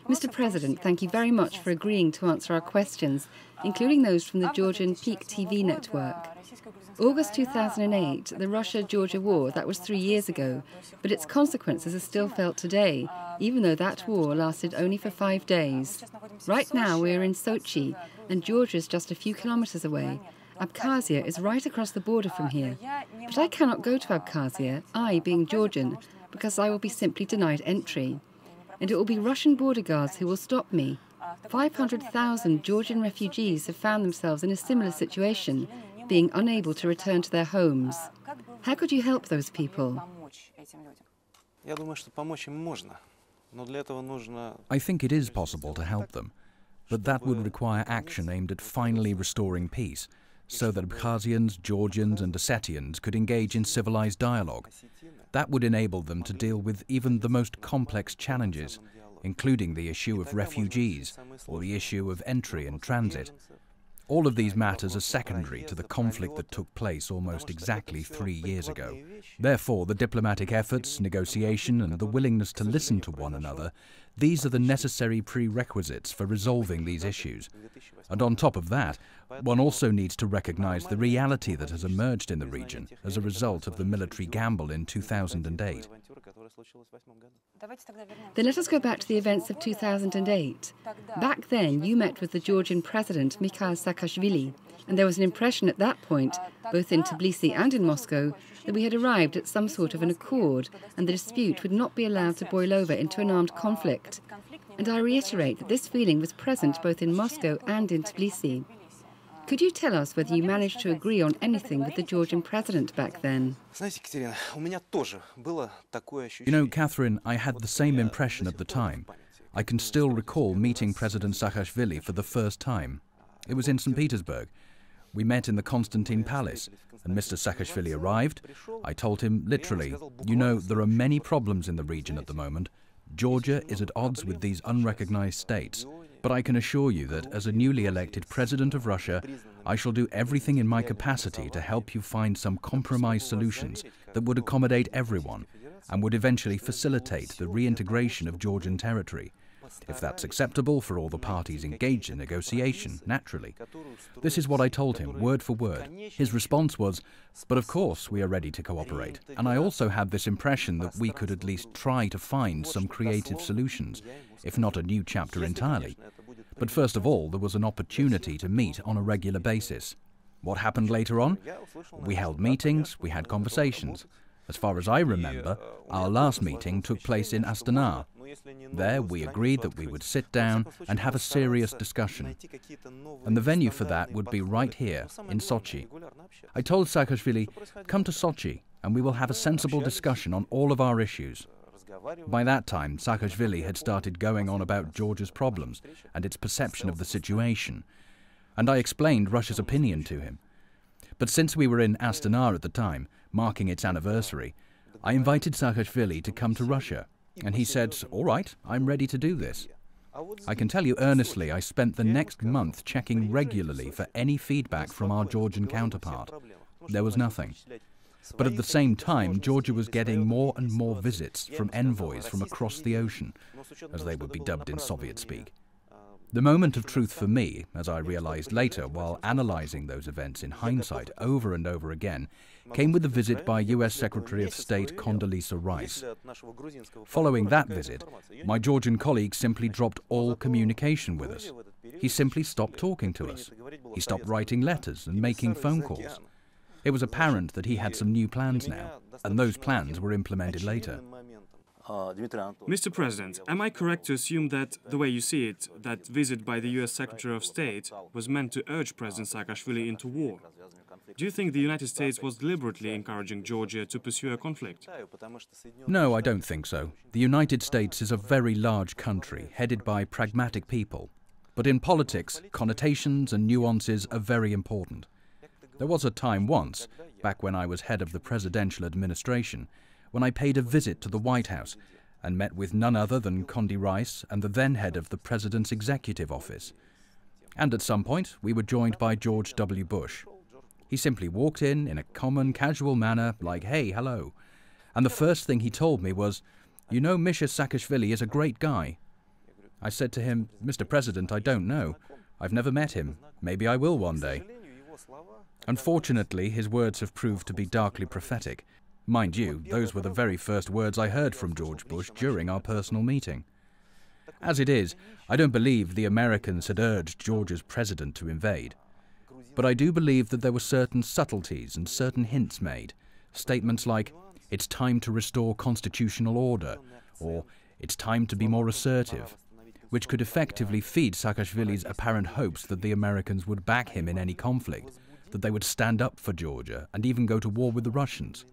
Mr. President, thank you very much for agreeing to answer our questions, including those from the Georgian PIK TV network. August 2008, the Russia-Georgia war, that was 3 years ago, but its consequences are still felt today, even though that war lasted only for 5 days. Right now we are in Sochi, and Georgia is just a few kilometers away. Abkhazia is right across the border from here. But I cannot go to Abkhazia, I being Georgian, because I will be simply denied entry. And it will be Russian border guards who will stop me. 500,000 Georgian refugees have found themselves in a similar situation, being unable to return to their homes. How could you help those people? I think it is possible to help them, but that would require action aimed at finally restoring peace, so that Abkhazians, Georgians and Ossetians could engage in civilized dialogue. That would enable them to deal with even the most complex challenges, including the issue of refugees or the issue of entry and transit. All of these matters are secondary to the conflict that took place almost exactly 3 years ago. Therefore, the diplomatic efforts, negotiation and the willingness to listen to one another, these are the necessary prerequisites for resolving these issues. And on top of that, one also needs to recognize the reality that has emerged in the region as a result of the military gamble in 2008. Then let us go back to the events of 2008. Back then, you met with the Georgian president, Mikhail Saakashvili, and there was an impression at that point, both in Tbilisi and in Moscow, that we had arrived at some sort of an accord and the dispute would not be allowed to boil over into an armed conflict. And I reiterate that this feeling was present both in Moscow and in Tbilisi. Could you tell us whether you managed to agree on anything with the Georgian president back then? You know, Catherine, I had the same impression at the time. I can still recall meeting President Saakashvili for the first time. It was in St. Petersburg. We met in the Constantine Palace, and Mr. Saakashvili arrived. I told him, literally, you know, there are many problems in the region at the moment. Georgia is at odds with these unrecognized states. But I can assure you that as a newly elected president of Russia, I shall do everything in my capacity to help you find some compromise solutions that would accommodate everyone and would eventually facilitate the reintegration of Georgian territory, if that's acceptable for all the parties engaged in negotiation, naturally. This is what I told him, word for word. His response was, but of course we are ready to cooperate. And I also had this impression that we could at least try to find some creative solutions, if not a new chapter entirely. But first of all, there was an opportunity to meet on a regular basis. What happened later on? We held meetings, we had conversations. As far as I remember, our last meeting took place in Astana. There we agreed that we would sit down and have a serious discussion. And the venue for that would be right here, in Sochi. I told Saakashvili, come to Sochi and we will have a sensible discussion on all of our issues. By that time, Saakashvili had started going on about Georgia's problems and its perception of the situation. And I explained Russia's opinion to him. But since we were in Astana at the time, marking its anniversary, I invited Saakashvili to come to Russia. And he said, all right, I'm ready to do this. I can tell you earnestly, I spent the next month checking regularly for any feedback from our Georgian counterpart. There was nothing. But at the same time, Georgia was getting more and more visits from envoys from across the ocean, as they would be dubbed in Soviet speak. The moment of truth for me, as I realized later while analyzing those events in hindsight over and over again, came with the visit by US Secretary of State Condoleezza Rice. Following that visit, my Georgian colleague simply dropped all communication with us. He simply stopped talking to us. He stopped writing letters and making phone calls. It was apparent that he had some new plans now, and those plans were implemented later. Mr. President, am I correct to assume that, the way you see it, that visit by the US Secretary of State was meant to urge President Saakashvili into war? Do you think the United States was deliberately encouraging Georgia to pursue a conflict? No, I don't think so. The United States is a very large country, headed by pragmatic people. But in politics, connotations and nuances are very important. There was a time once, back when I was head of the presidential administration, when I paid a visit to the White House and met with none other than Condi Rice and the then head of the President's Executive Office. And at some point, we were joined by George W. Bush. He simply walked in a common, casual manner, like, hey, hello. And the first thing he told me was, "You know, Misha Saakashvili is a great guy." I said to him, "Mr. President, I don't know. I've never met him. Maybe I will one day." Unfortunately, his words have proved to be darkly prophetic. Mind you, those were the very first words I heard from George Bush during our personal meeting. As it is, I don't believe the Americans had urged Georgia's president to invade. But I do believe that there were certain subtleties and certain hints made. Statements like, "It's time to restore constitutional order," or "It's time to be more assertive," which could effectively feed Saakashvili's apparent hopes that the Americans would back him in any conflict, that they would stand up for Georgia and even go to war with the Russians.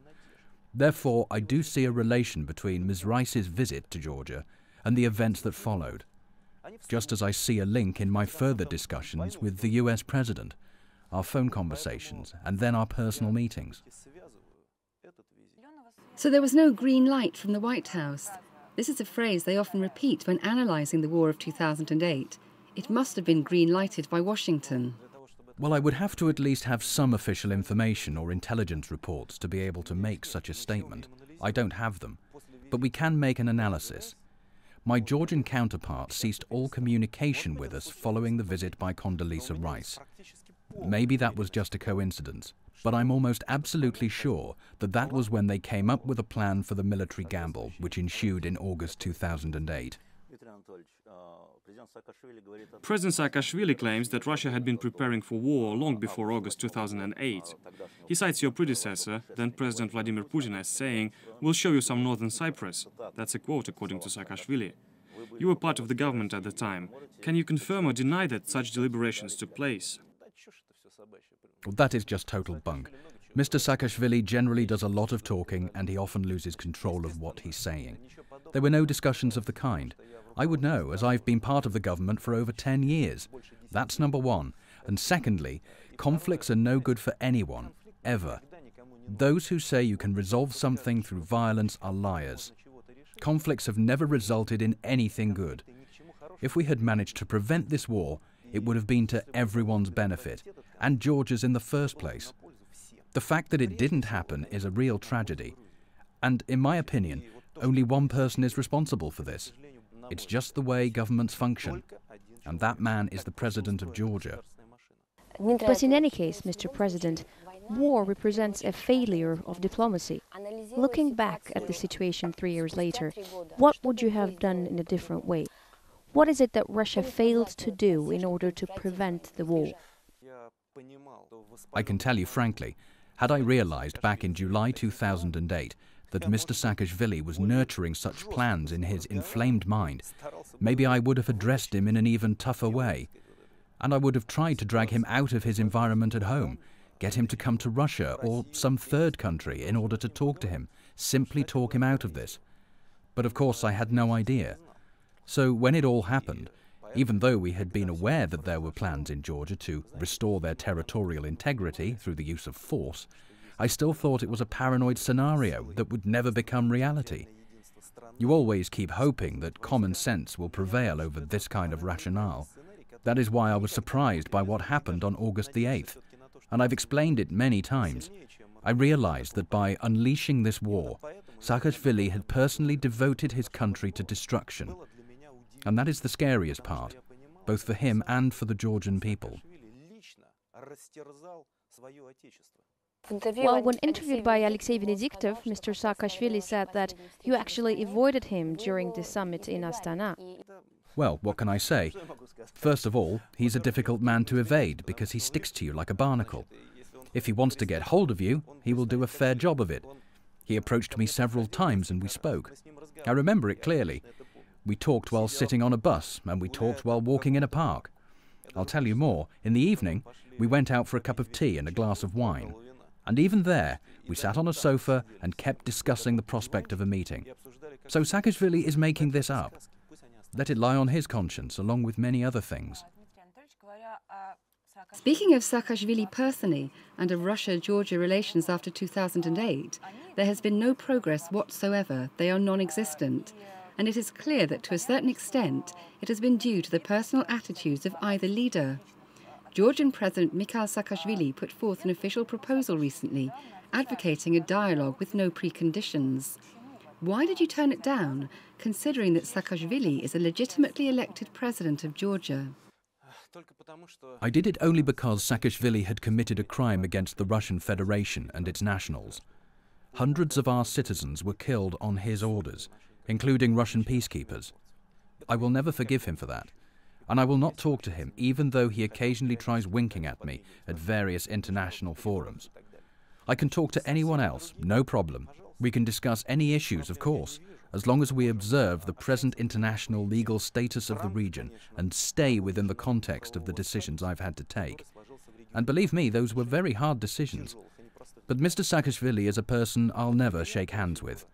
Therefore, I do see a relation between Ms. Rice's visit to Georgia and the events that followed, just as I see a link in my further discussions with the US President, our phone conversations, and then our personal meetings. So there was no green light from the White House. This is a phrase they often repeat when analysing the war of 2008. It must have been green-lighted by Washington. Well, I would have to at least have some official information or intelligence reports to be able to make such a statement. I don't have them, but we can make an analysis. My Georgian counterpart ceased all communication with us following the visit by Condoleezza Rice. Maybe that was just a coincidence, but I'm almost absolutely sure that that was when they came up with a plan for the military gamble, which ensued in August 2008. President Saakashvili claims that Russia had been preparing for war long before August 2008. He cites your predecessor, then President Vladimir Putin, as saying, "We'll show you some northern Cyprus." That's a quote according to Saakashvili. You were part of the government at the time. Can you confirm or deny that such deliberations took place? Well, that is just total bunk. Mr. Saakashvili generally does a lot of talking and he often loses control of what he's saying. There were no discussions of the kind. I would know, as I've been part of the government for over 10 years. That's number one. And secondly, conflicts are no good for anyone, ever. Those who say you can resolve something through violence are liars. Conflicts have never resulted in anything good. If we had managed to prevent this war, it would have been to everyone's benefit, and Georgia's in the first place. The fact that it didn't happen is a real tragedy. And, in my opinion, only one person is responsible for this. It's just the way governments function. And that man is the president of Georgia. But in any case, Mr. President, war represents a failure of diplomacy. Looking back at the situation 3 years later, what would you have done in a different way? What is it that Russia failed to do in order to prevent the war? I can tell you frankly, had I realized back in July 2008 that Mr. Saakashvili was nurturing such plans in his inflamed mind, maybe I would have addressed him in an even tougher way. And I would have tried to drag him out of his environment at home, get him to come to Russia or some third country in order to talk to him, simply talk him out of this. But of course I had no idea. So when it all happened, even though we had been aware that there were plans in Georgia to restore their territorial integrity through the use of force, I still thought it was a paranoid scenario that would never become reality. You always keep hoping that common sense will prevail over this kind of rationale. That is why I was surprised by what happened on August the 8th, and I've explained it many times. I realized that by unleashing this war, Saakashvili had personally devoted his country to destruction. And that is the scariest part, both for him and for the Georgian people. Well, when interviewed by Alexei Venediktov, Mr. Saakashvili said that you actually avoided him during the summit in Astana. Well, what can I say? First of all, he's a difficult man to evade because he sticks to you like a barnacle. If he wants to get hold of you, he will do a fair job of it. He approached me several times and we spoke. I remember it clearly. We talked while sitting on a bus and we talked while walking in a park. I'll tell you more. In the evening, we went out for a cup of tea and a glass of wine. And even there, we sat on a sofa and kept discussing the prospect of a meeting. So Saakashvili is making this up. Let it lie on his conscience, along with many other things. Speaking of Saakashvili personally and of Russia-Georgia relations after 2008, there has been no progress whatsoever. They are non-existent. And it is clear that to a certain extent it has been due to the personal attitudes of either leader. Georgian President Mikhail Saakashvili put forth an official proposal recently, advocating a dialogue with no preconditions. Why did you turn it down, considering that Saakashvili is a legitimately elected president of Georgia? I did it only because Saakashvili had committed a crime against the Russian Federation and its nationals. Hundreds of our citizens were killed on his orders, including Russian peacekeepers. I will never forgive him for that, and I will not talk to him even though he occasionally tries winking at me at various international forums. I can talk to anyone else, no problem. We can discuss any issues, of course, as long as we observe the present international legal status of the region and stay within the context of the decisions I've had to take. And believe me, those were very hard decisions. But Mr. Saakashvili is a person I'll never shake hands with.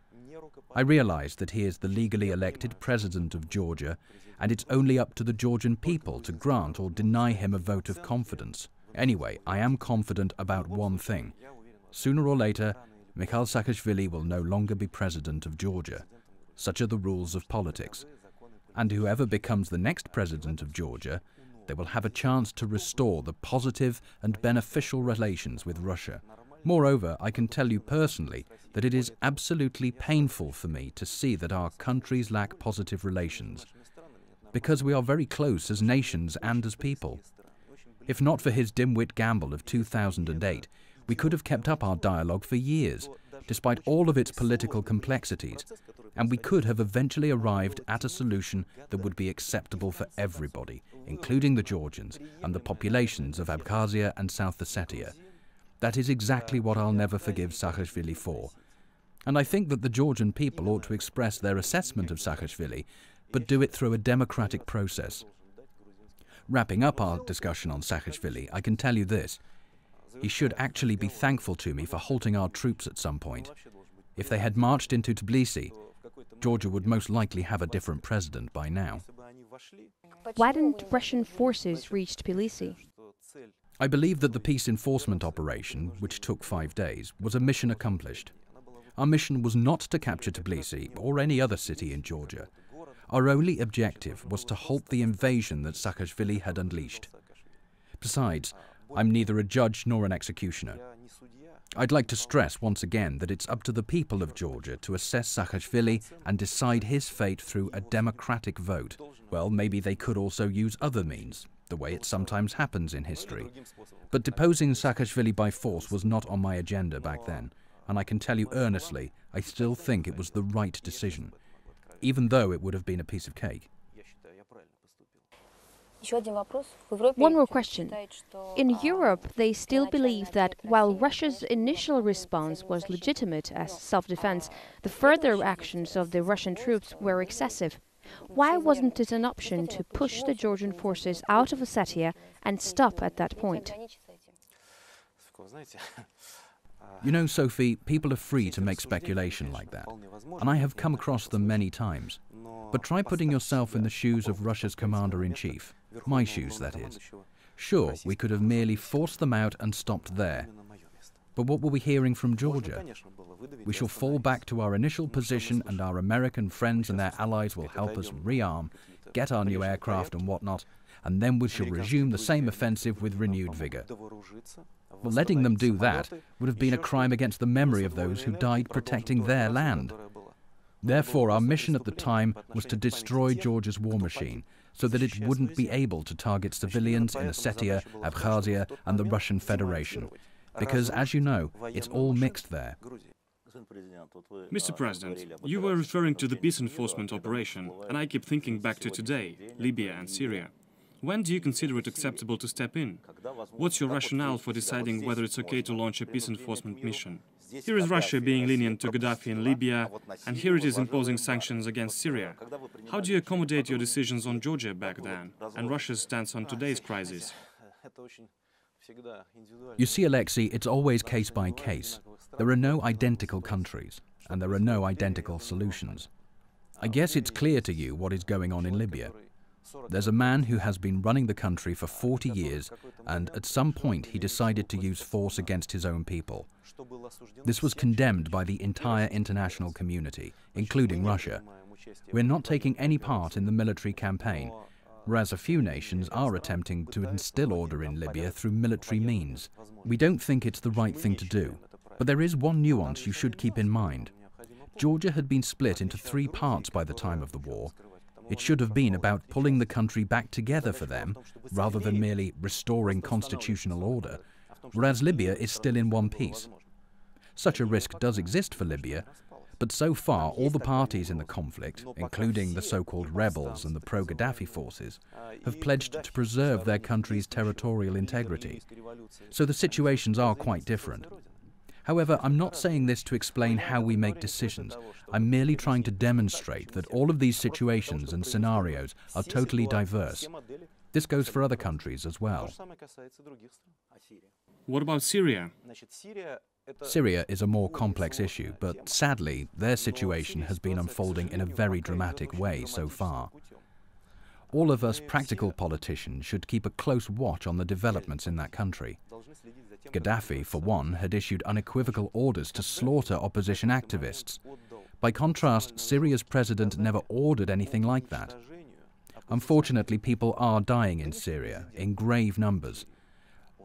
I realize that he is the legally elected president of Georgia, and it's only up to the Georgian people to grant or deny him a vote of confidence. Anyway, I am confident about one thing. Sooner or later, Mikhail Saakashvili will no longer be president of Georgia. Such are the rules of politics. And whoever becomes the next president of Georgia, they will have a chance to restore the positive and beneficial relations with Russia. Moreover, I can tell you personally that it is absolutely painful for me to see that our countries lack positive relations, because we are very close as nations and as people. If not for his dim-wit gamble of 2008, we could have kept up our dialogue for years, despite all of its political complexities, and we could have eventually arrived at a solution that would be acceptable for everybody, including the Georgians and the populations of Abkhazia and South Ossetia. That is exactly what I'll never forgive Saakashvili for. And I think that the Georgian people ought to express their assessment of Saakashvili, but do it through a democratic process. Wrapping up our discussion on Saakashvili, I can tell you this. He should actually be thankful to me for halting our troops at some point. If they had marched into Tbilisi, Georgia would most likely have a different president by now. Why didn't Russian forces reach Tbilisi? I believe that the peace enforcement operation, which took 5 days, was a mission accomplished. Our mission was not to capture Tbilisi or any other city in Georgia. Our only objective was to halt the invasion that Saakashvili had unleashed. Besides, I'm neither a judge nor an executioner. I'd like to stress once again that it's up to the people of Georgia to assess Saakashvili and decide his fate through a democratic vote. Well, maybe they could also use other means, the way it sometimes happens in history. But deposing Saakashvili by force was not on my agenda back then, and I can tell you earnestly, I still think it was the right decision, even though it would have been a piece of cake. One more question. In Europe, they still believe that while Russia's initial response was legitimate as self-defense, the further actions of the Russian troops were excessive. Why wasn't it an option to push the Georgian forces out of Ossetia and stop at that point? You know, Sophie, people are free to make speculation like that, and I have come across them many times. But try putting yourself in the shoes of Russia's commander-in-chief. My shoes, that is. Sure, we could have merely forced them out and stopped there. But what were we hearing from Georgia? We shall fall back to our initial position, and our American friends and their allies will help us rearm, get our new aircraft and whatnot, and then we shall resume the same offensive with renewed vigor. Well, letting them do that would have been a crime against the memory of those who died protecting their land. Therefore, our mission at the time was to destroy Georgia's war machine, so that it wouldn't be able to target civilians in Ossetia, Abkhazia and the Russian Federation. Because, as you know, it's all mixed there. Mr. President, you were referring to the peace enforcement operation, and I keep thinking back to today, Libya and Syria. When do you consider it acceptable to step in? What's your rationale for deciding whether it's okay to launch a peace enforcement mission? Here is Russia being lenient to Gaddafi in Libya, and here it is imposing sanctions against Syria. How do you accommodate your decisions on Georgia back then, and Russia's stance on today's crisis? You see, Alexei, it's always case by case. There are no identical countries, and there are no identical solutions. I guess it's clear to you what is going on in Libya. There's a man who has been running the country for 40 years, and at some point he decided to use force against his own people. This was condemned by the entire international community, including Russia. We're not taking any part in the military campaign, whereas a few nations are attempting to instill order in Libya through military means. We don't think it's the right thing to do, but there is one nuance you should keep in mind. Georgia had been split into 3 parts by the time of the war. It should have been about pulling the country back together for them, rather than merely restoring constitutional order, whereas Libya is still in one piece. Such a risk does exist for Libya, but so far all the parties in the conflict, including the so-called rebels and the pro-Gaddafi forces, have pledged to preserve their country's territorial integrity. So the situations are quite different. However, I'm not saying this to explain how we make decisions. I'm merely trying to demonstrate that all of these situations and scenarios are totally diverse. This goes for other countries as well. What about Syria? Syria is a more complex issue, but sadly, their situation has been unfolding in a very dramatic way so far. All of us practical politicians should keep a close watch on the developments in that country. Gaddafi, for one, had issued unequivocal orders to slaughter opposition activists. By contrast, Syria's president never ordered anything like that. Unfortunately, people are dying in Syria, in grave numbers,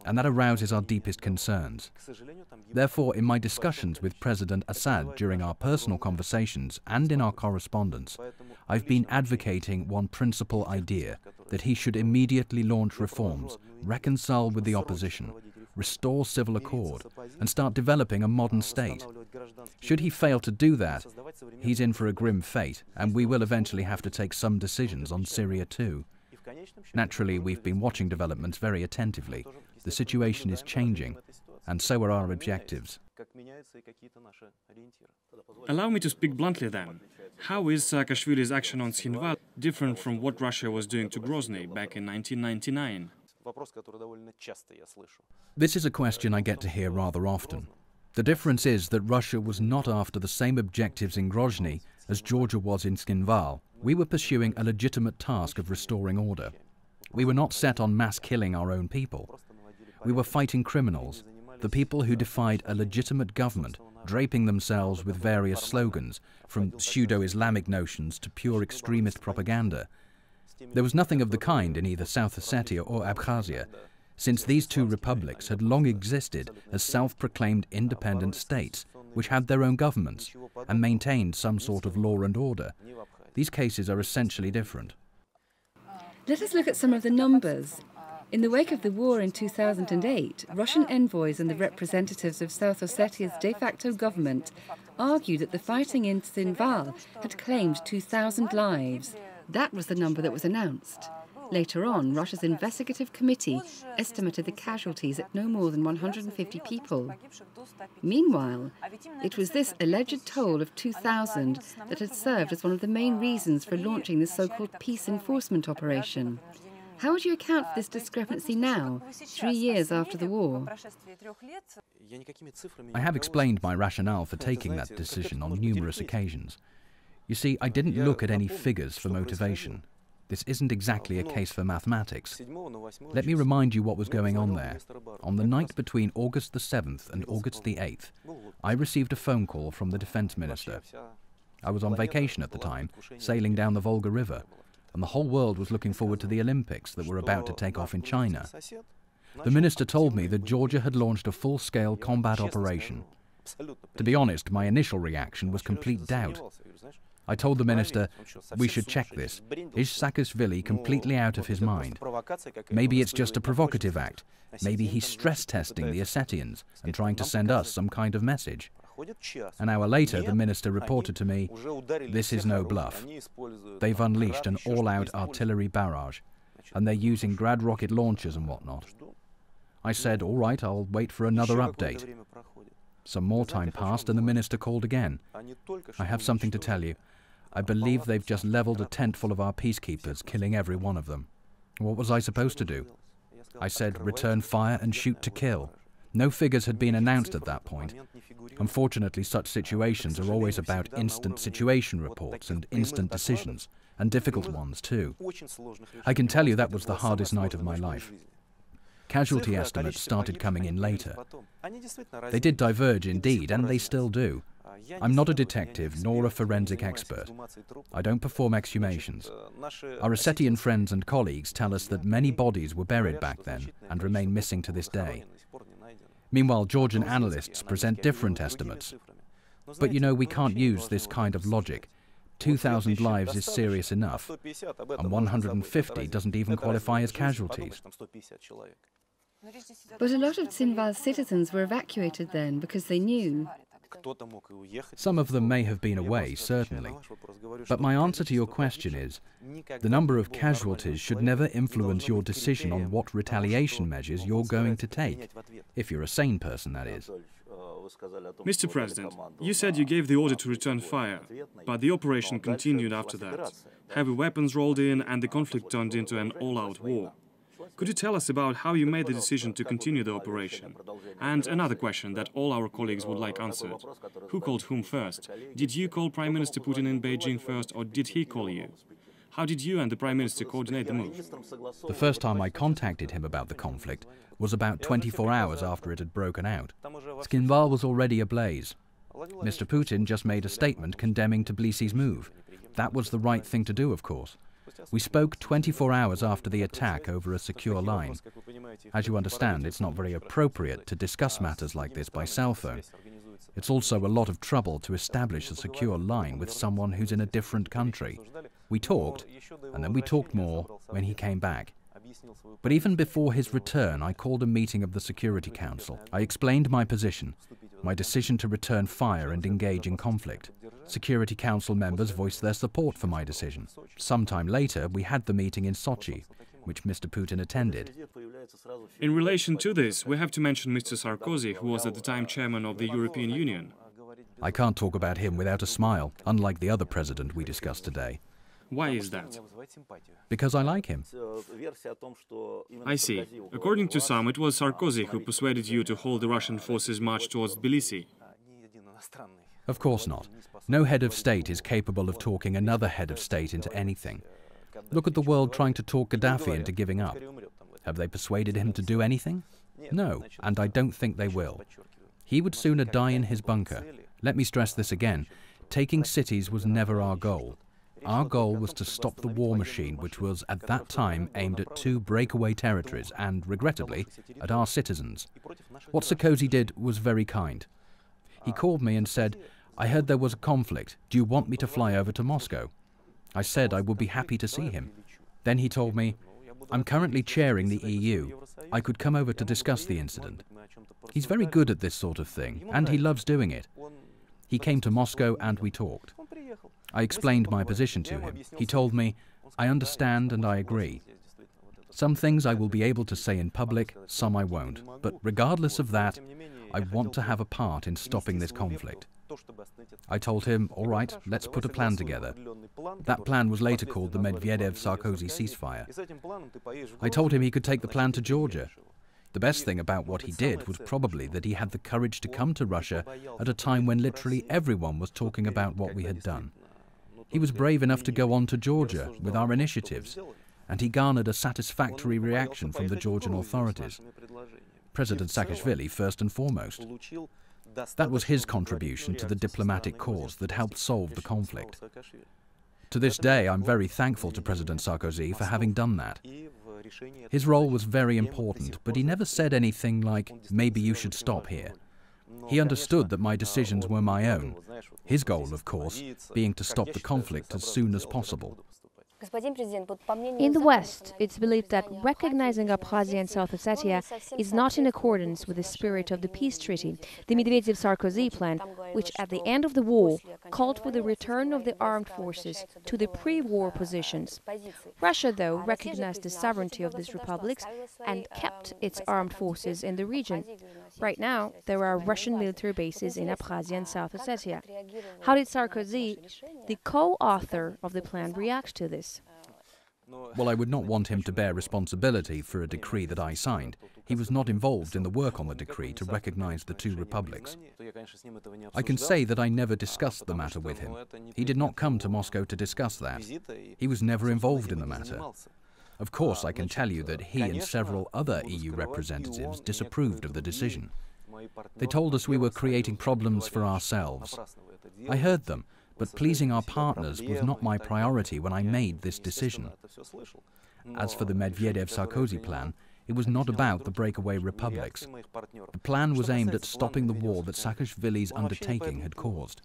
and that arouses our deepest concerns. Therefore, in my discussions with President Assad during our personal conversations and in our correspondence, I've been advocating one principal idea, that he should immediately launch reforms, reconcile with the opposition, restore civil accord, and start developing a modern state. Should he fail to do that, he's in for a grim fate, and we will eventually have to take some decisions on Syria too. Naturally, we've been watching developments very attentively. The situation is changing, and so are our objectives. Allow me to speak bluntly then. How is Saakashvili's action on Tskhinval different from what Russia was doing to Grozny back in 1999? This is a question I get to hear rather often. The difference is that Russia was not after the same objectives in Grozny as Georgia was in Tskhinval. We were pursuing a legitimate task of restoring order. We were not set on mass killing our own people. We were fighting criminals, the people who defied a legitimate government, draping themselves with various slogans, from pseudo-Islamic notions to pure extremist propaganda. There was nothing of the kind in either South Ossetia or Abkhazia, since these 2 republics had long existed as self-proclaimed independent states, which had their own governments and maintained some sort of law and order. These cases are essentially different. Let us look at some of the numbers. In the wake of the war in 2008, Russian envoys and the representatives of South Ossetia's de facto government argued that the fighting in Tskhinval had claimed 2,000 lives. That was the number that was announced. Later on, Russia's investigative committee estimated the casualties at no more than 150 people. Meanwhile, it was this alleged toll of 2,000 that had served as one of the main reasons for launching the so-called peace enforcement operation. How would you account for this discrepancy now, 3 years after the war? I have explained my rationale for taking that decision on numerous occasions. You see, I didn't look at any figures for motivation. This isn't exactly a case for mathematics. Let me remind you what was going on there. On the night between August the 7th and August the 8th, I received a phone call from the defense minister. I was on vacation at the time, sailing down the Volga River, and the whole world was looking forward to the Olympics that were about to take off in China. The minister told me that Georgia had launched a full-scale combat operation. To be honest, my initial reaction was complete doubt. I told the minister, we should check this. Is Saakashvili completely out of his mind? Maybe it's just a provocative act. Maybe he's stress-testing the Ossetians and trying to send us some kind of message. An hour later, the minister reported to me, this is no bluff. They've unleashed an all-out artillery barrage, and they're using Grad rocket launchers and whatnot. I said, all right, I'll wait for another update. Some more time passed, and the minister called again. I have something to tell you. I believe they've just leveled a tent full of our peacekeepers, killing every one of them. What was I supposed to do? I said, return fire and shoot to kill. No figures had been announced at that point. Unfortunately, such situations are always about instant situation reports and instant decisions, and difficult ones too. I can tell you that was the hardest night of my life. Casualty estimates started coming in later. They did diverge indeed, and they still do. I'm not a detective nor a forensic expert. I don't perform exhumations. Our Ossetian friends and colleagues tell us that many bodies were buried back then and remain missing to this day. Meanwhile, Georgian analysts present different estimates. But you know, we can't use this kind of logic. 2,000 lives is serious enough, and 150 doesn't even qualify as casualties. But a lot of Tsinval's citizens were evacuated then because they knew. Some of them may have been away, certainly. But my answer to your question is, the number of casualties should never influence your decision on what retaliation measures you're going to take, if you're a sane person, that is. Mr. President, you said you gave the order to return fire, but the operation continued after that. Heavy weapons rolled in and the conflict turned into an all-out war. Could you tell us about how you made the decision to continue the operation? And another question that all our colleagues would like answered. Who called whom first? Did you call Prime Minister Putin in Beijing first, or did he call you? How did you and the Prime Minister coordinate the move? The first time I contacted him about the conflict was about 24 hours after it had broken out. Tsinval was already ablaze. Mr. Putin just made a statement condemning Tbilisi's move. That was the right thing to do, of course. We spoke 24 hours after the attack over a secure line. As you understand, it's not very appropriate to discuss matters like this by cell phone. It's also a lot of trouble to establish a secure line with someone who's in a different country. We talked, and then we talked more when he came back. But even before his return, I called a meeting of the Security Council. I explained my position, my decision to return fire and engage in conflict. Security Council members voiced their support for my decision. Sometime later, we had the meeting in Sochi, which Mr. Putin attended. In relation to this, we have to mention Mr. Sarkozy, who was at the time chairman of the European Union. I can't talk about him without a smile, unlike the other president we discussed today. Why is that? Because I like him. I see. According to some, it was Sarkozy who persuaded you to hold the Russian forces' march towards Tbilisi. Of course not. No head of state is capable of talking another head of state into anything. Look at the world trying to talk Gaddafi into giving up. Have they persuaded him to do anything? No, and I don't think they will. He would sooner die in his bunker. Let me stress this again. Taking cities was never our goal. Our goal was to stop the war machine, which was at that time aimed at 2 breakaway territories and, regrettably, at our citizens. What Sarkozy did was very kind. He called me and said, "I heard there was a conflict. Do you want me to fly over to Moscow?" I said I would be happy to see him. Then he told me, "I'm currently chairing the EU. I could come over to discuss the incident." He's very good at this sort of thing, and he loves doing it. He came to Moscow and we talked. I explained my position to him. He told me, "I understand and I agree. Some things I will be able to say in public, some I won't. But regardless of that, I want to have a part in stopping this conflict." I told him, "All right, let's put a plan together." That plan was later called the Medvedev-Sarkozy ceasefire. I told him he could take the plan to Georgia. The best thing about what he did was probably that he had the courage to come to Russia at a time when literally everyone was talking about what we had done. He was brave enough to go on to Georgia with our initiatives, and he garnered a satisfactory reaction from the Georgian authorities. President Saakashvili first and foremost. That was his contribution to the diplomatic cause that helped solve the conflict. To this day, I'm very thankful to President Sarkozy for having done that. His role was very important, but he never said anything like, "Maybe you should stop here." He understood that my decisions were my own. His goal, of course, being to stop the conflict as soon as possible. In the West, it's believed that recognizing Abkhazia and South Ossetia is not in accordance with the spirit of the peace treaty, the Medvedev-Sarkozy plan, which at the end of the war called for the return of the armed forces to the pre-war positions. Russia, though, recognized the sovereignty of these republics and kept its armed forces in the region. Right now, there are Russian military bases in Abkhazia and South Ossetia. How did Sarkozy, the co-author of the plan, react to this? Well, I would not want him to bear responsibility for a decree that I signed. He was not involved in the work on the decree to recognize the 2 republics. I can say that I never discussed the matter with him. He did not come to Moscow to discuss that. He was never involved in the matter. Of course, I can tell you that he and several other EU representatives disapproved of the decision. They told us we were creating problems for ourselves. I heard them, but pleasing our partners was not my priority when I made this decision. As for the Medvedev-Sarkozy plan, It was not about the breakaway republics. The plan was aimed at stopping the war that Saakashvili's undertaking had caused.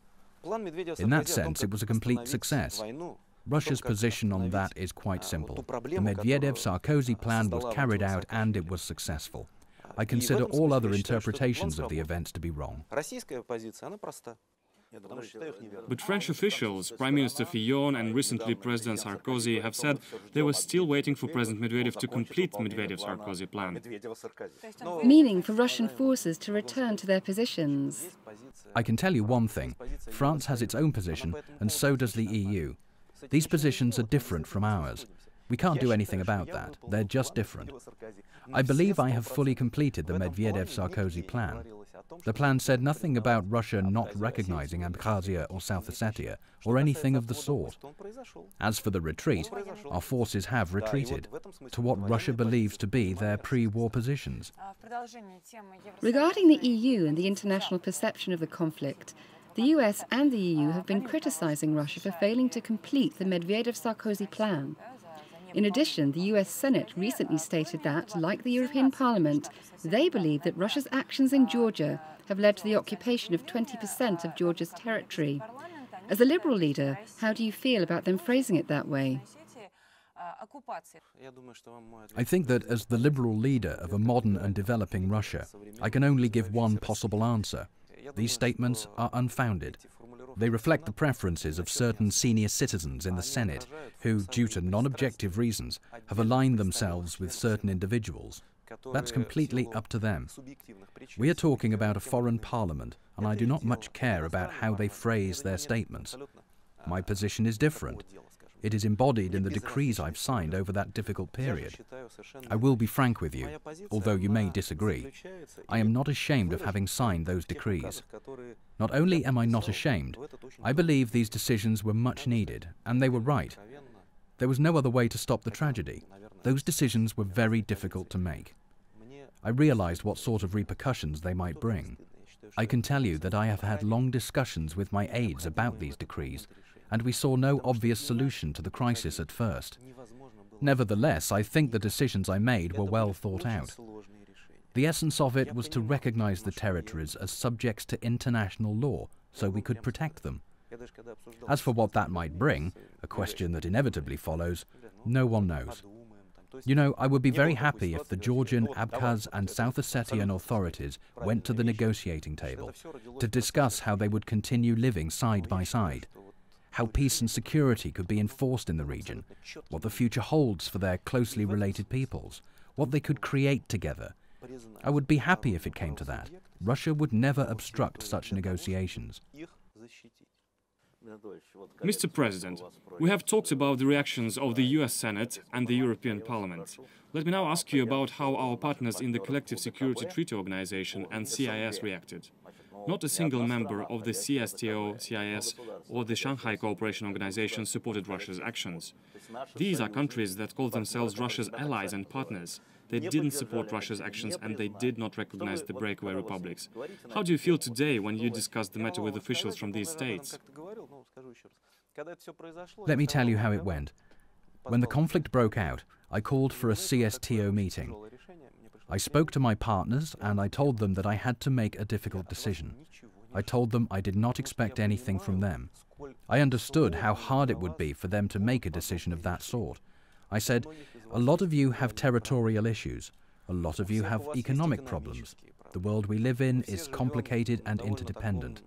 In that sense, it was a complete success. Russia's position on that is quite simple. The Medvedev-Sarkozy plan was carried out and it was successful. I consider all other interpretations of the events to be wrong. But French officials, Prime Minister Fillon and recently President Sarkozy, have said they were still waiting for President Medvedev to complete the Medvedev-Sarkozy plan. Meaning for Russian forces to return to their positions. I can tell you one thing. France has its own position, and so does the EU. These positions are different from ours. We can't do anything about that. They're just different. I believe I have fully completed the Medvedev-Sarkozy plan. The plan said nothing about Russia not recognizing Abkhazia or South Ossetia, or anything of the sort. As for the retreat, our forces have retreated to what Russia believes to be their pre-war positions. Regarding the EU and the international perception of the conflict, the US and the EU have been criticizing Russia for failing to complete the Medvedev-Sarkozy plan. In addition, the US Senate recently stated that, like the European Parliament, they believe that Russia's actions in Georgia have led to the occupation of 20% of Georgia's territory. As a Liberal leader, how do you feel about them phrasing it that way? I think that as the Liberal leader of a modern and developing Russia, I can only give one possible answer. These statements are unfounded. They reflect the preferences of certain senior citizens in the Senate who, due to non-objective reasons, have aligned themselves with certain individuals. That's completely up to them. We are talking about a foreign parliament, and I do not much care about how they phrase their statements. My position is different. It is embodied in the decrees I've signed over that difficult period. I will be frank with you, although you may disagree. I am not ashamed of having signed those decrees. Not only am I not ashamed, I believe these decisions were much needed, and they were right. There was no other way to stop the tragedy. Those decisions were very difficult to make. I realized what sort of repercussions they might bring. I can tell you that I have had long discussions with my aides about these decrees, and we saw no obvious solution to the crisis at first. Nevertheless, I think the decisions I made were well thought out. The essence of it was to recognize the territories as subjects to international law, so we could protect them. As for what that might bring, a question that inevitably follows, no one knows. You know, I would be very happy if the Georgian, Abkhaz and South Ossetian authorities went to the negotiating table to discuss how they would continue living side by side, how peace and security could be enforced in the region, what the future holds for their closely related peoples, what they could create together. I would be happy if it came to that. Russia would never obstruct such negotiations. Mr. President, we have talked about the reactions of the US Senate and the European Parliament. Let me now ask you about how our partners in the Collective Security Treaty Organization and CIS reacted. Not a single member of the CSTO, CIS or the Shanghai Cooperation Organization supported Russia's actions. These are countries that call themselves Russia's allies and partners. They didn't support Russia's actions and they did not recognize the breakaway republics. How do you feel today when you discuss the matter with officials from these states? Let me tell you how it went. When the conflict broke out, I called for a CSTO meeting. I spoke to my partners and I told them that I had to make a difficult decision. I told them I did not expect anything from them. I understood how hard it would be for them to make a decision of that sort. I said, a lot of you have territorial issues. A lot of you have economic problems. The world we live in is complicated and interdependent.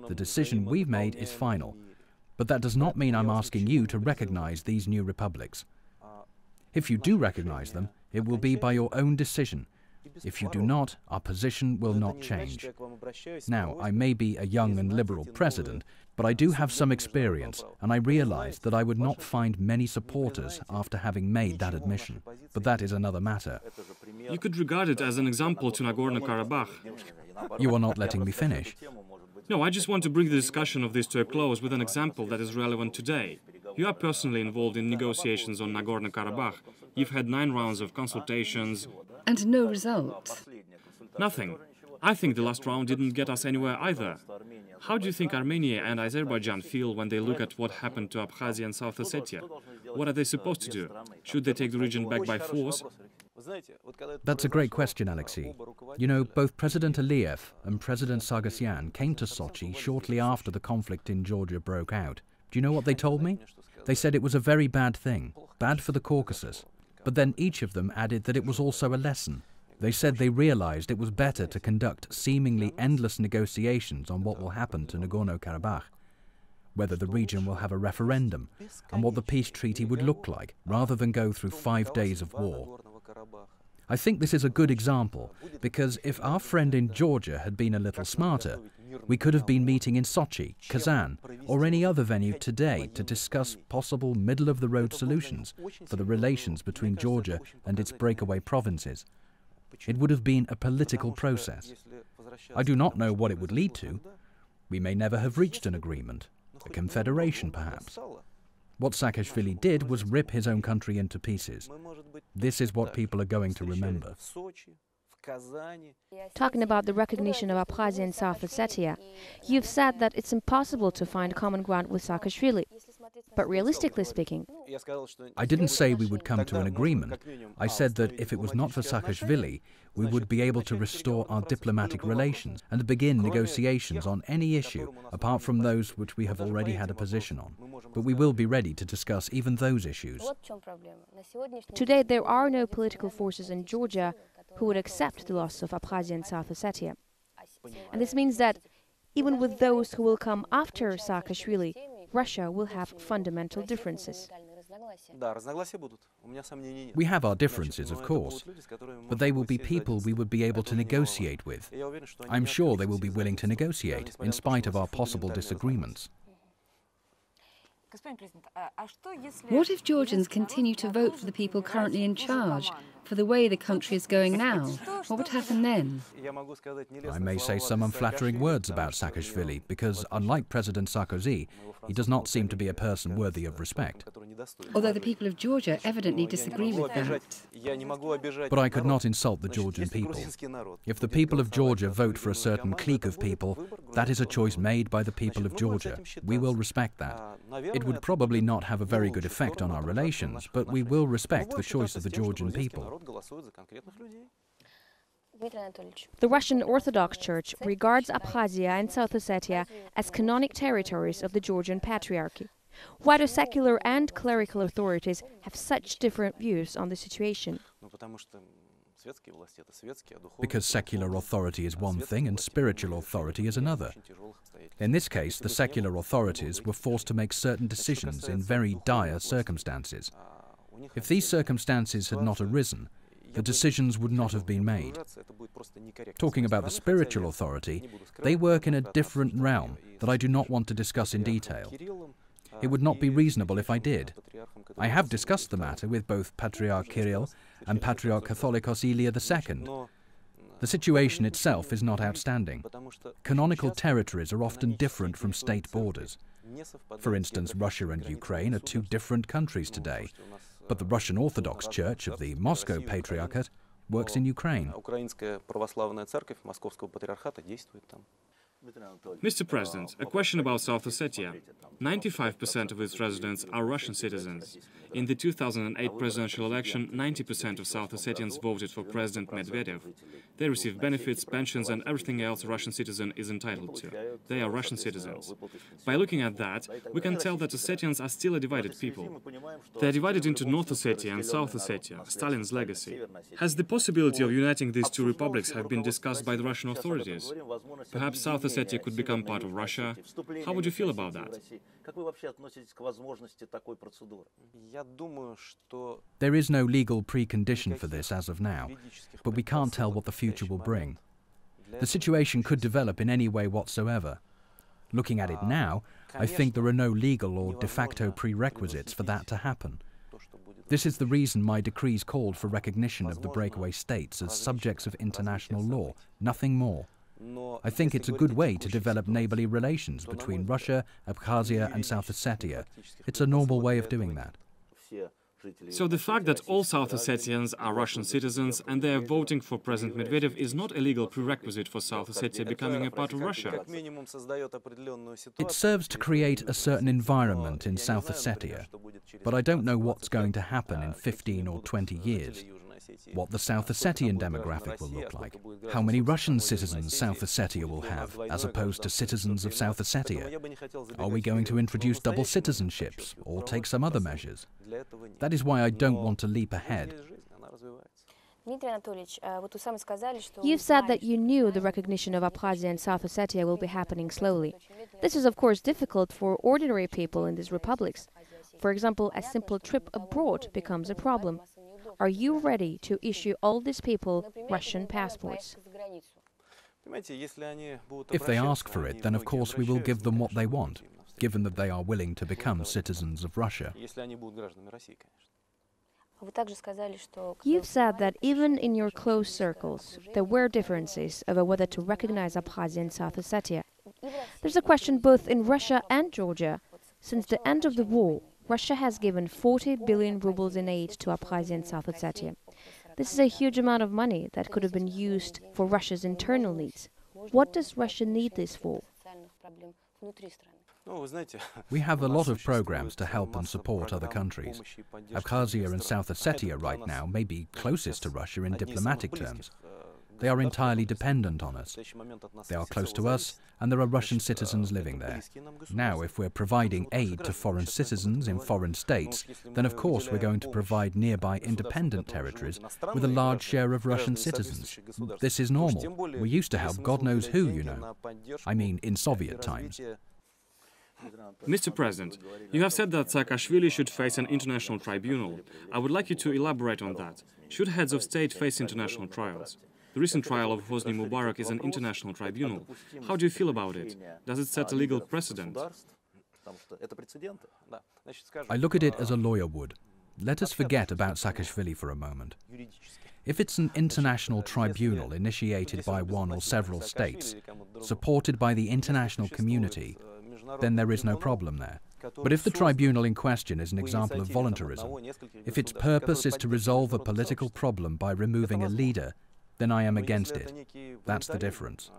The decision we've made is final. But that does not mean I'm asking you to recognize these new republics. If you do recognize them, it will be by your own decision. If you do not, our position will not change. Now, I may be a young and liberal president, but I do have some experience, and I realized that I would not find many supporters after having made that admission. But that is another matter. You could regard it as an example to Nagorno-Karabakh. You are not letting me finish. No, I just want to bring the discussion of this to a close with an example that is relevant today. You are personally involved in negotiations on Nagorno-Karabakh. You've had 9 rounds of consultations. And no result. Nothing. I think the last round didn't get us anywhere either. How do you think Armenia and Azerbaijan feel when they look at what happened to Abkhazia and South Ossetia? What are they supposed to do? Should they take the region back by force? That's a great question, Alexei. You know, both President Aliyev and President Sargsyan came to Sochi shortly after the conflict in Georgia broke out. Do you know what they told me? They said it was a very bad thing, bad for the Caucasus. But then each of them added that it was also a lesson. They said they realized it was better to conduct seemingly endless negotiations on what will happen to Nagorno-Karabakh, whether the region will have a referendum, and what the peace treaty would look like, rather than go through 5 days of war. I think this is a good example, because if our friend in Georgia had been a little smarter, we could have been meeting in Sochi, Kazan, or any other venue today to discuss possible middle-of-the-road solutions for the relations between Georgia and its breakaway provinces. It would have been a political process. I do not know what it would lead to. We may never have reached an agreement, a confederation perhaps. What Saakashvili did was rip his own country into pieces. This is what people are going to remember. Talking about the recognition of Abkhazia and South Ossetia, you've said that it's impossible to find common ground with Saakashvili. But realistically speaking, I didn't say we would come to an agreement. I said that if it was not for Saakashvili, we would be able to restore our diplomatic relations and begin negotiations on any issue, apart from those which we have already had a position on. But we will be ready to discuss even those issues. Today there are no political forces in Georgia who would accept the loss of Abkhazia and South Ossetia. And this means that even with those who will come after Saakashvili, Russia will have fundamental differences. We have our differences, of course, but they will be people we would be able to negotiate with. I'm sure they will be willing to negotiate, in spite of our possible disagreements. What if Georgians continue to vote for the people currently in charge, for the way the country is going now? What would happen then? I may say some unflattering words about Saakashvili, because unlike President Sarkozy, he does not seem to be a person worthy of respect. Although the people of Georgia evidently disagree with that. But I could not insult the Georgian people. If the people of Georgia vote for a certain clique of people, that is a choice made by the people of Georgia. We will respect that. It would probably not have a very good effect on our relations, but we will respect the choice of the Georgian people. The Russian Orthodox Church regards Abkhazia and South Ossetia as canonic territories of the Georgian Patriarchy. Why do secular and clerical authorities have such different views on the situation? Because secular authority is one thing and spiritual authority is another. In this case, the secular authorities were forced to make certain decisions in very dire circumstances. If these circumstances had not arisen, the decisions would not have been made. Talking about the spiritual authority, they work in a different realm that I do not want to discuss in detail. It would not be reasonable if I did. I have discussed the matter with both Patriarch Kirill and Patriarch Catholicos Ilia II. The situation itself is not outstanding. Canonical territories are often different from state borders. For instance, Russia and Ukraine are two different countries today, but the Russian Orthodox Church of the Moscow Patriarchate works in Ukraine. Mr. President, a question about South Ossetia. 95% of its residents are Russian citizens. In the 2008 presidential election, 90% of South Ossetians voted for President Medvedev. They receive benefits, pensions and everything else a Russian citizen is entitled to. They are Russian citizens. By looking at that, we can tell that Ossetians are still a divided people. They are divided into North Ossetia and South Ossetia, Stalin's legacy. Has the possibility of uniting these two republics have been discussed by the Russian authorities? Perhaps South Ossetia could become part of Russia. How would you feel about that? There is no legal precondition for this as of now, but we can't tell what the future will bring. The situation could develop in any way whatsoever. Looking at it now, I think there are no legal or de facto prerequisites for that to happen. This is the reason my decrees called for recognition of the breakaway states as subjects of international law, nothing more. I think it's a good way to develop neighbourly relations between Russia, Abkhazia and South Ossetia. It's a normal way of doing that. So the fact that all South Ossetians are Russian citizens and they are voting for President Medvedev is not a legal prerequisite for South Ossetia becoming a part of Russia? It serves to create a certain environment in South Ossetia, but I don't know what's going to happen in 15 or 20 years. what the South Ossetian demographic will look like, how many Russian citizens South Ossetia will have, as opposed to citizens of South Ossetia. Are we going to introduce double citizenships, or take some other measures? That is why I don't want to leap ahead. You've said that you knew the recognition of Abkhazia and South Ossetia will be happening slowly. This is of course difficult for ordinary people in these republics. For example, a simple trip abroad becomes a problem. Are you ready to issue all these people Russian passports? If they ask for it, then of course we will give them what they want, given that they are willing to become citizens of Russia. You've said that even in your close circles, there were differences over whether to recognize Abkhazia and South Ossetia. There's a question both in Russia and Georgia. Since the end of the war, Russia has given 40 billion rubles in aid to Abkhazia and South Ossetia. This is a huge amount of money that could have been used for Russia's internal needs. What does Russia need this for? We have a lot of programs to help and support other countries. Abkhazia and South Ossetia right now may be closest to Russia in diplomatic terms. They are entirely dependent on us. They are close to us, and there are Russian citizens living there. Now, if we're providing aid to foreign citizens in foreign states, then of course we're going to provide nearby independent territories with a large share of Russian citizens. This is normal. We used to help God knows who, you know. I mean, in Soviet times. Mr. President, you have said that Saakashvili should face an international tribunal. I would like you to elaborate on that. Should heads of state face international trials? The recent trial of Hosni Mubarak is an international tribunal. How do you feel about it? Does it set a legal precedent? I look at it as a lawyer would. Let us forget about Saakashvili for a moment. If it's an international tribunal initiated by one or several states, supported by the international community, then there is no problem there. But if the tribunal in question is an example of voluntarism, if its purpose is to resolve a political problem by removing a leader, then I am against it. That's the difference.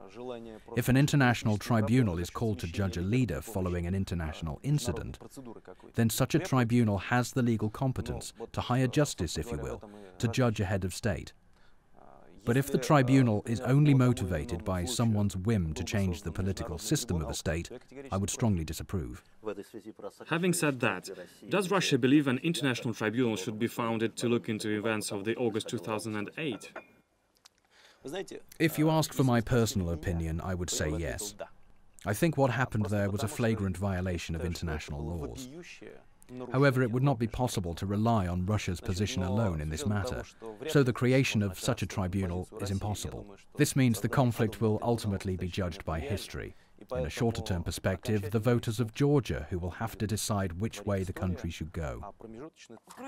If an international tribunal is called to judge a leader following an international incident, then such a tribunal has the legal competence to hire justice, if you will, to judge a head of state. But if the tribunal is only motivated by someone's whim to change the political system of a state, I would strongly disapprove. Having said that, does Russia believe an international tribunal should be founded to look into events of the August 2008? If you ask for my personal opinion, I would say yes. I think what happened there was a flagrant violation of international laws. However, it would not be possible to rely on Russia's position alone in this matter, so the creation of such a tribunal is impossible. This means the conflict will ultimately be judged by history. In a shorter-term perspective, the voters of Georgia who will have to decide which way the country should go.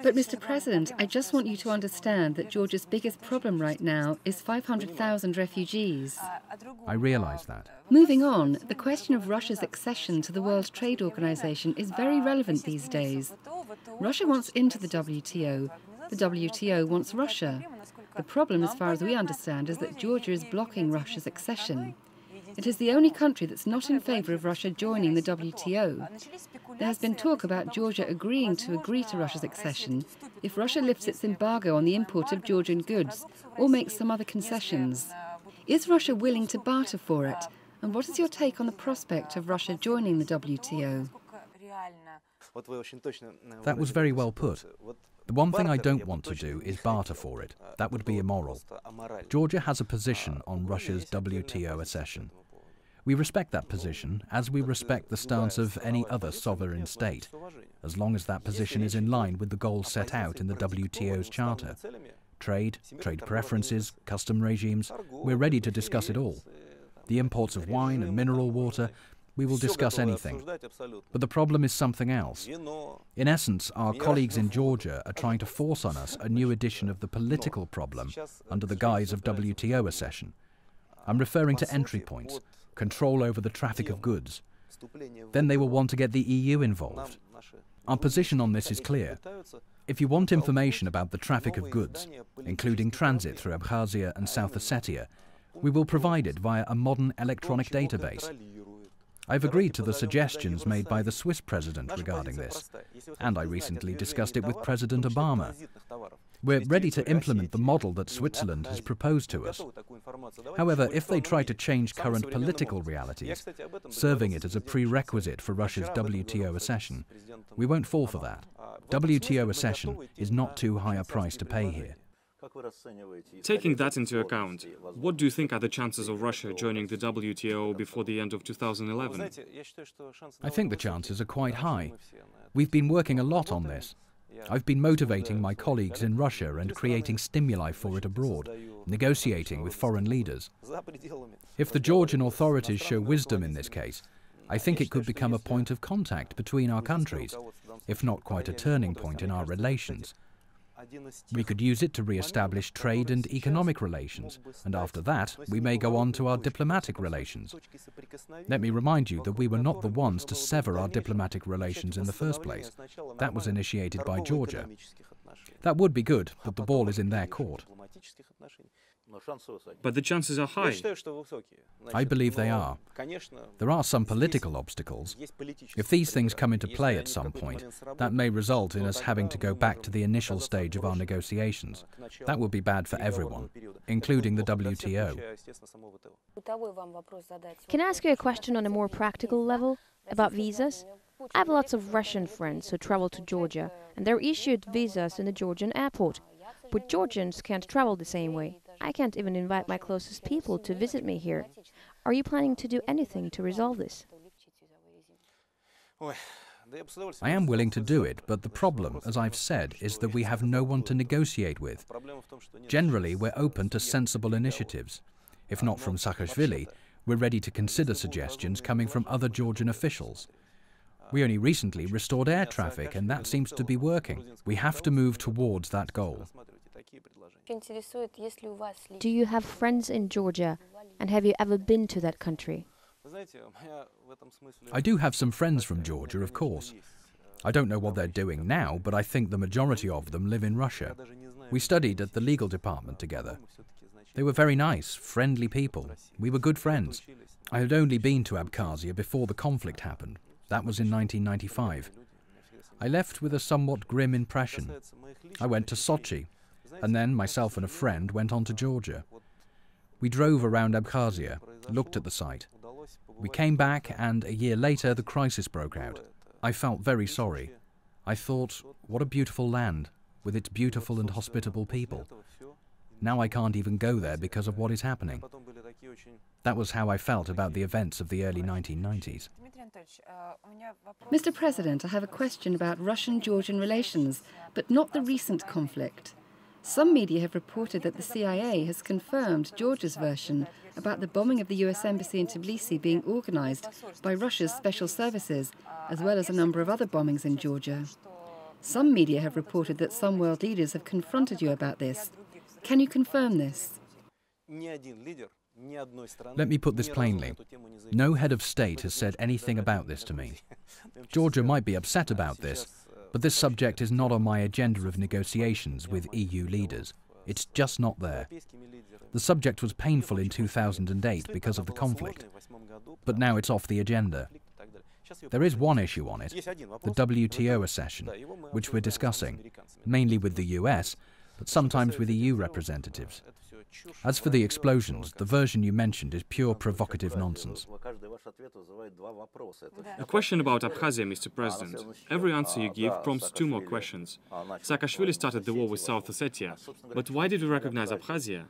But, Mr. President, I just want you to understand that Georgia's biggest problem right now is 500,000 refugees. I realize that. Moving on, the question of Russia's accession to the World Trade Organization is very relevant these days. Russia wants into the WTO. The WTO wants Russia. The problem, as far as we understand, is that Georgia is blocking Russia's accession. It is the only country that's not in favour of Russia joining the WTO. There has been talk about Georgia agreeing to Russia's accession if Russia lifts its embargo on the import of Georgian goods or makes some other concessions. Is Russia willing to barter for it? And what is your take on the prospect of Russia joining the WTO? That was very well put. The one thing I don't want to do is barter for it. That would be immoral. Georgia has a position on Russia's WTO accession. We respect that position as we respect the stance of any other sovereign state, as long as that position is in line with the goals set out in the WTO's charter. Trade preferences, custom regimes, we're ready to discuss it all. The imports of wine and mineral water, we will discuss anything. But the problem is something else. In essence, our colleagues in Georgia are trying to force on us a new edition of the political problem under the guise of WTO accession. I'm referring to entry points, control over the traffic of goods. Then they will want to get the EU involved. Our position on this is clear. If you want information about the traffic of goods, including transit through Abkhazia and South Ossetia, we will provide it via a modern electronic database. I've agreed to the suggestions made by the Swiss president regarding this, and I recently discussed it with President Obama. We're ready to implement the model that Switzerland has proposed to us. However, if they try to change current political realities, serving it as a prerequisite for Russia's WTO accession, we won't fall for that. WTO accession is not too high a price to pay here. Taking that into account, what do you think are the chances of Russia joining the WTO before the end of 2011? I think the chances are quite high. We've been working a lot on this. I've been motivating my colleagues in Russia and creating stimuli for it abroad, negotiating with foreign leaders. If the Georgian authorities show wisdom in this case, I think it could become a point of contact between our countries, if not quite a turning point in our relations. We could use it to re-establish trade and economic relations, and after that, we may go on to our diplomatic relations. Let me remind you that we were not the ones to sever our diplomatic relations in the first place. That was initiated by Georgia. That would be good, but the ball is in their court. But the chances are high. I believe they are. There are some political obstacles. If these things come into play at some point, that may result in us having to go back to the initial stage of our negotiations. That would be bad for everyone, including the WTO. Can I ask you a question on a more practical level about visas? I have lots of Russian friends who travel to Georgia, and they're issued visas in the Georgian airport. But Georgians can't travel the same way. I can't even invite my closest people to visit me here. Are you planning to do anything to resolve this? I am willing to do it, but the problem, as I've said, is that we have no one to negotiate with. Generally, we're open to sensible initiatives. If not from Saakashvili, we're ready to consider suggestions coming from other Georgian officials. We only recently restored air traffic, and that seems to be working. We have to move towards that goal. Do you have friends in Georgia, and have you ever been to that country? I do have some friends from Georgia, of course. I don't know what they're doing now, but I think the majority of them live in Russia. We studied at the legal department together. They were very nice, friendly people. We were good friends. I had only been to Abkhazia before the conflict happened. That was in 1995. I left with a somewhat grim impression. I went to Sochi, and then myself and a friend went on to Georgia. We drove around Abkhazia, looked at the site. We came back, and a year later the crisis broke out. I felt very sorry. I thought, what a beautiful land, with its beautiful and hospitable people. Now I can't even go there because of what is happening. That was how I felt about the events of the early 1990s. Mr. President, I have a question about Russian-Georgian relations, but not the recent conflict. Some media have reported that the CIA has confirmed Georgia's version about the bombing of the US Embassy in Tbilisi being organised by Russia's special services, as well as a number of other bombings in Georgia. Some media have reported that some world leaders have confronted you about this. Can you confirm this? Let me put this plainly. No head of state has said anything about this to me. Georgia might be upset about this, but this subject is not on my agenda of negotiations with EU leaders. It's just not there. The subject was painful in 2008 because of the conflict, but now it's off the agenda. There is one issue on it, the WTO accession, which we're discussing, mainly with the US, but sometimes with EU representatives. As for the explosions, the version you mentioned is pure provocative nonsense. A question about Abkhazia, Mr. President. Every answer you give prompts two more questions. Saakashvili started the war with South Ossetia, but why did we recognize Abkhazia?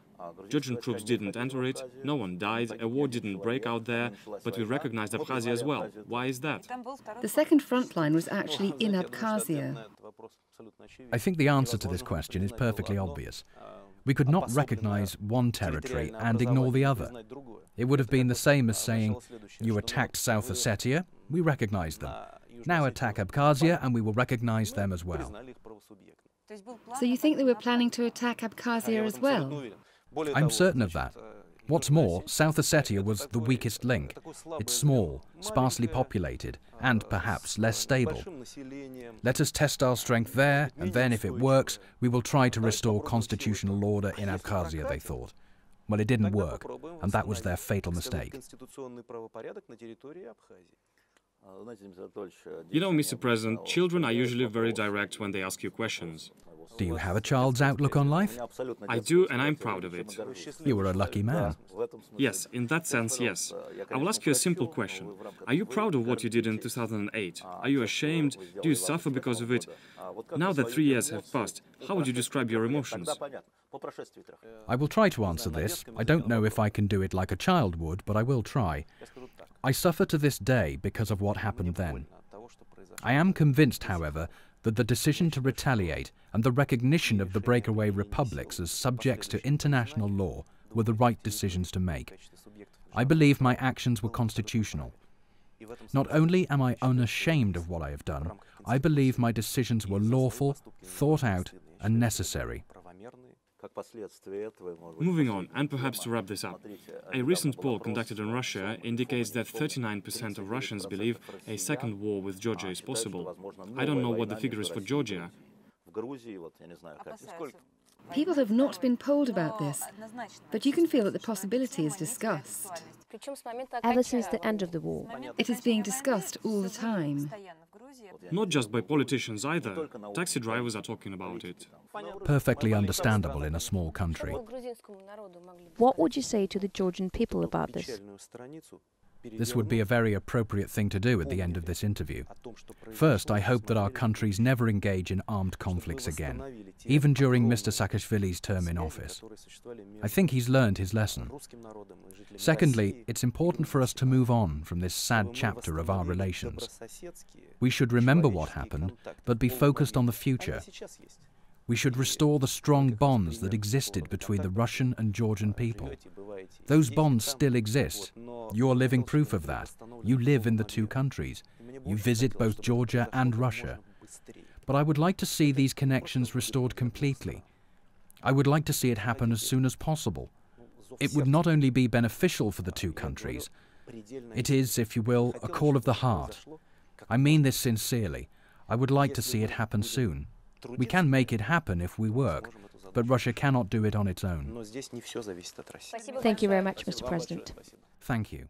Georgian troops didn't enter it, no one died, a war didn't break out there, but we recognized Abkhazia as well. Why is that? The second front line was actually in Abkhazia. I think the answer to this question is perfectly obvious. We could not recognize one territory and ignore the other. It would have been the same as saying, you attacked South Ossetia, we recognize them. Now attack Abkhazia and we will recognize them as well. So you think they were planning to attack Abkhazia as well? I'm certain of that. What's more, South Ossetia was the weakest link. It's small, sparsely populated, and perhaps less stable. Let us test our strength there, and then if it works, we will try to restore constitutional order in Abkhazia, they thought. Well, it didn't work, and that was their fatal mistake. You know, Mr. President, children are usually very direct when they ask you questions. Do you have a child's outlook on life? I do, and I'm proud of it. You were a lucky man. Yes, in that sense, yes. I will ask you a simple question. Are you proud of what you did in 2008? Are you ashamed? Do you suffer because of it? Now that 3 years have passed, how would you describe your emotions? I will try to answer this. I don't know if I can do it like a child would, but I will try. I suffer to this day because of what happened then. I am convinced, however, that the decision to retaliate and the recognition of the breakaway republics as subjects to international law were the right decisions to make. I believe my actions were constitutional. Not only am I unashamed of what I have done, I believe my decisions were lawful, thought out, and necessary. Moving on, and perhaps to wrap this up, a recent poll conducted in Russia indicates that 39% of Russians believe a second war with Georgia is possible. I don't know what the figure is for Georgia. People have not been polled about this, but you can feel that the possibility is discussed. Ever since the end of the war, It is being discussed all the time. Not just by politicians either. Taxi drivers are talking about it. Perfectly understandable in a small country. what would you say to the Georgian people about this? This would be a very appropriate thing to do at the end of this interview. First, I hope that our countries never engage in armed conflicts again, even during Mr. Saakashvili's term in office. I think he's learned his lesson. Secondly, it's important for us to move on from this sad chapter of our relations. We should remember what happened, but be focused on the future. We should restore the strong bonds that existed between the Russian and Georgian people. Those bonds still exist. You're living proof of that. You live in the two countries. You visit both Georgia and Russia. But I would like to see these connections restored completely. I would like to see it happen as soon as possible. It would not only be beneficial for the two countries, it is, if you will, a call of the heart. I mean this sincerely. I would like to see it happen soon. We can make it happen if we work, but Russia cannot do it on its own. Thank you very much, Mr. President. Thank you.